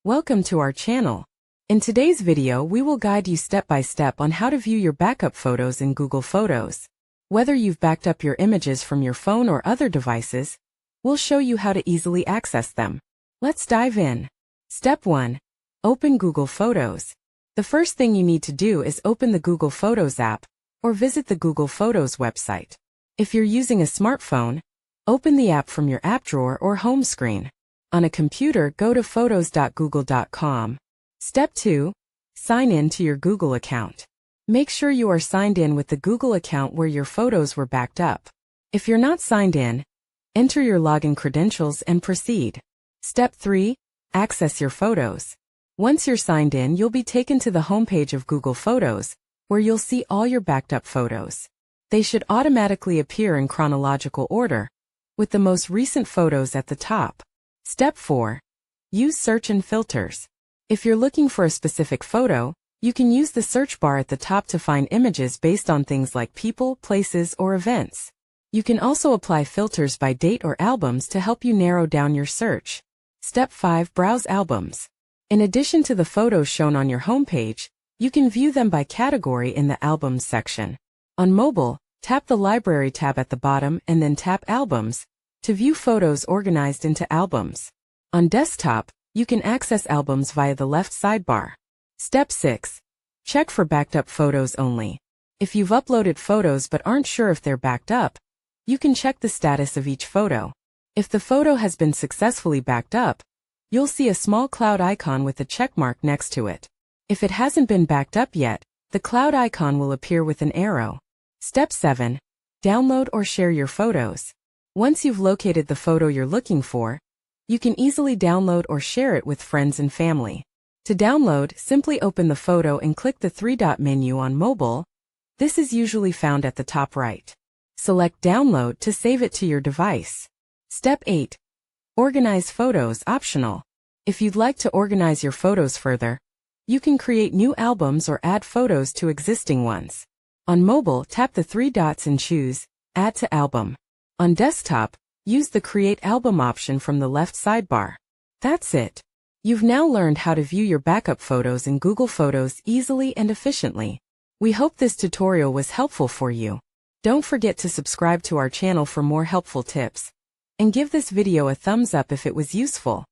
Welcome to our channel. In today's video, we will guide you step by step on how to view your backup photos in Google Photos. Whether you've backed up your images from your phone or other devices, we'll show you how to easily access them. Let's dive in. Step 1. Open Google Photos. The first thing you need to do is open the Google Photos app or visit the Google Photos website. If you're using a smartphone, open the app from your app drawer or home screen. On a computer, go to photos.google.com. Step 2. Sign in to your Google account. Make sure you are signed in with the Google account where your photos were backed up. If you're not signed in, enter your login credentials and proceed. Step 3. Access your photos. Once you're signed in, you'll be taken to the homepage of Google Photos, where you'll see all your backed up photos. They should automatically appear in chronological order, with the most recent photos at the top. Step 4. Use search and filters. If you're looking for a specific photo, you can use the search bar at the top to find images based on things like people, places, or events. You can also apply filters by date or albums to help you narrow down your search. Step 5. Browse albums. In addition to the photos shown on your homepage, you can view them by category in the Albums section. On mobile, tap the Library tab at the bottom and then tap Albums to view photos organized into albums. On desktop, you can access albums via the left sidebar. Step 6. Check for backed up photos only. If you've uploaded photos but aren't sure if they're backed up, you can check the status of each photo. If the photo has been successfully backed up, you'll see a small cloud icon with a check mark next to it. If it hasn't been backed up yet, the cloud icon will appear with an arrow. Step 7. Download or share your photos. Once you've located the photo you're looking for, you can easily download or share it with friends and family. To download, simply open the photo and click the three-dot menu on mobile. This is usually found at the top right. Select Download to save it to your device. Step 8. Organize photos optional. If you'd like to organize your photos further, you can create new albums or add photos to existing ones. On mobile, tap the three dots and choose Add to Album. On desktop, use the Create Album option from the left sidebar. That's it. You've now learned how to view your backup photos in Google Photos easily and efficiently. We hope this tutorial was helpful for you. Don't forget to subscribe to our channel for more helpful tips, and give this video a thumbs up if it was useful.